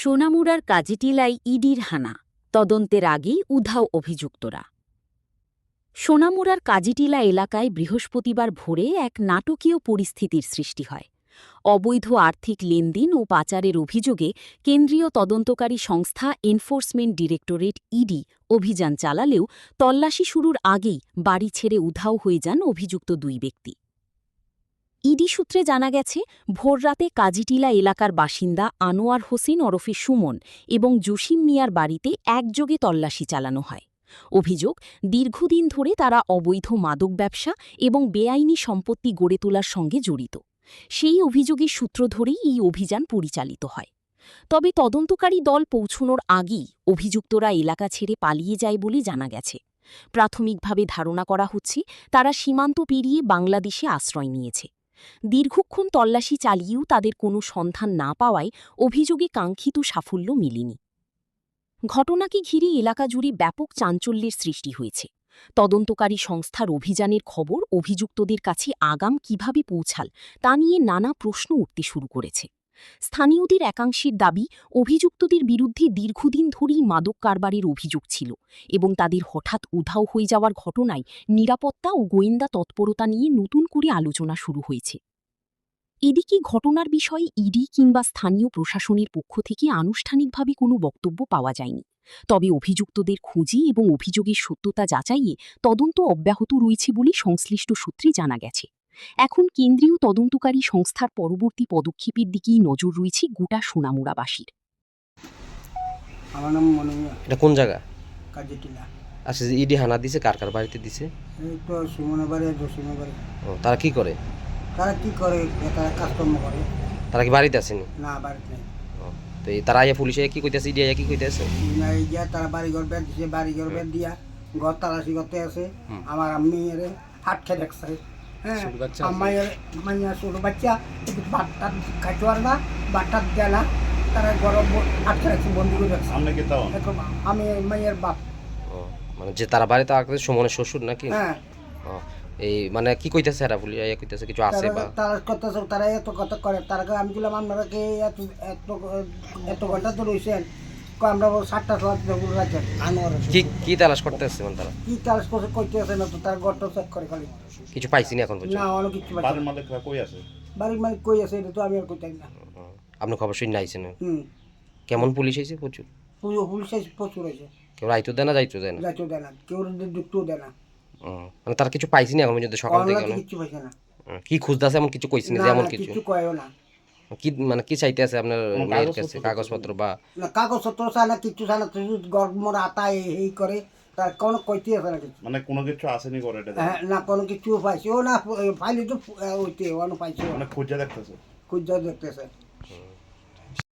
সোনামুড়ার কাজিটিলায় ইডির হানা, তদন্তের আগেই উধাও অভিযুক্তরা। সোনামুড়ার কাজিটিলা এলাকায় বৃহস্পতিবার ভোরে এক নাটকীয় পরিস্থিতির সৃষ্টি হয়। অবৈধ আর্থিক লেনদেন ও পাচারের অভিযোগে কেন্দ্রীয় তদন্তকারী সংস্থা এনফোর্সমেন্ট ডিরেক্টরেট ইডি অভিযান চালালেও তল্লাশি শুরুর আগেই বাড়ি ছেড়ে উধাও হয়ে যান অভিযুক্ত দুই ব্যক্তি। ইডি সূত্রে জানা গেছে, ভোররাতে কাজিটিলা এলাকার বাসিন্দা আনোয়ার হোসেন ওরফে সুমন এবং জসিম মিয়ার বাড়িতে একযোগে তল্লাশি চালানো হয়। অভিযোগ, দীর্ঘদিন ধরে তারা অবৈধ মাদক ব্যবসা এবং বেআইনি সম্পত্তি গড়ে তোলার সঙ্গে জড়িত। সেই অভিযোগের সূত্র ধরেই এই অভিযান পরিচালিত হয়। তবে তদন্তকারী দল পৌঁছনোর আগেই অভিযুক্তরা এলাকা ছেড়ে পালিয়ে যায় বলে জানা গেছে। প্রাথমিকভাবে ধারণা করা হচ্ছে, তারা সীমান্ত পেরিয়ে বাংলাদেশে আশ্রয় নিয়েছে। দীর্ঘক্ষণ তল্লাশি চালিয়েও তাদের কোনো সন্ধান না পাওয়ায় অভিযোগে কাঙ্ক্ষিত সাফল্য মেলেনি। ঘটনাকে ঘিরে এলাকা জুড়ে ব্যাপক চাঞ্চল্যের সৃষ্টি হয়েছে। তদন্তকারী সংস্থার অভিযানের খবর অভিযুক্তদের কাছে আগাম কিভাবে পৌঁছাল তা নিয়ে নানা প্রশ্ন উঠতে শুরু করেছে। স্থানীয়দের একাংশের দাবি, অভিযুক্তদের বিরুদ্ধে দীর্ঘদিন ধরেই মাদক কারবারের অভিযোগ ছিল এবং তাদের হঠাৎ উধাও হয়ে যাওয়ার ঘটনায় নিরাপত্তা ও গোয়েন্দা তৎপরতা নিয়ে নতুন করে আলোচনা শুরু হয়েছে। এদিকে ঘটনার বিষয়ে ইডি কিংবা স্থানীয় প্রশাসনের পক্ষ থেকে আনুষ্ঠানিকভাবে কোনো বক্তব্য পাওয়া যায়নি। তবে অভিযুক্তদের খুঁজে এবং অভিযোগের সত্যতা যাচাইয়ে তদন্ত অব্যাহত রয়েছে বলে সংশ্লিষ্ট সূত্রে জানা গেছে। এখন কেন্দ্রীয় তদন্তকারী সংস্থার পরবর্তী পদক্ষেপের দিকেই নজর রয়েছে গোটা সোনামুড়াবাসীর। আমার নাম মনিয়া। এটা কোন জায়গা? কাজিটিলা। আচ্ছা, ইডি হানা দিছে কার কার বাড়িতে দিছে? এই তো সুমনের বাড়ি, জসিমের বাড়ি। ও, তারা কি করে? তারা কি করে? তারা কাজকর্ম করে। তারা কি বাড়িতে আসেনি? না, বাড়িতে নেই। তো তারা আইয়া পুলিশে কি কইতাছে, ইডি আইয়া কি কইতাছে? এই যে তারা বাড়িঘর বেদ দিছে, বাড়িঘর বেদ দিয়া ঘর তালাশি করতে আছে। আমার আম্মি এরে হাট খেয়ে দেখছে। হ্যাঁ, আমার মাইয়া ছোট বাচ্চা বাটটা খাইতে পারে না, বাটটা দেয় না, তারা গরম আটকে রাখছে, বন্দি করে রাখছে। আমি মাইয়ের বাপ। মানে যে তারা বাড়িতে আসছে সুমনের শ্বশুর নাকি? হ্যাঁ। এই মানে কি কইতাছে এরা, পুলিশ আইয়া কইতাছে কিছু আছে বা তারা করতেছে, তারা এত কথা করে। তারা আমি বললাম, আপনারা কি এত ঘন্টা তো রয়েছেন? আমরা 7টা রাখেন। কি তালাশ করতেছে? মানে তারা কি তালাশ করছে কইতে আছে না তো, তার ঘরটা চেক করে খালি। কিছু পাইছি না এখন পর্যন্ত? না, অনেক কিছু পাইছি। বাড়ির মালিক কই আছে এটা তো আমি আর কইতাই না। আপনি খবর শুনে আইছেন? হুম। কেমন পুলিশ আইছে? প্রচুর পুলিশ প্রচুর হয়েছে। কেউ রাইতো দেয় না, যাইতো দেয় না? যাইতো দেয় না, কেউ ঢুকতেও দেয় না। মানে তারা কিছু পাইছি না এখন পর্যন্ত সকাল থেকে? কিছু পাইছে না। কি খুঁজতেছে এমন কিছু কইছেন যে? এমন কিছু কয়ও না। কি মানে কি চাইতে আছে আপনার মেয়ের কাছে? কাগজপত্র বা না, কাগজপত্র চায় না, কিছু চায় না। গরমর আতা এই করে, তার কোনো কইতে আছে না কিছু। মানে কোনো কিছু আসেনি করে এটা? হ্যাঁ, না, কোনো কিছু পাইছে ও না। ফাইলে তো ওইতে পাইছে, মানে খুঁজে দেখতেছে। খুঁজে দেখতেছে।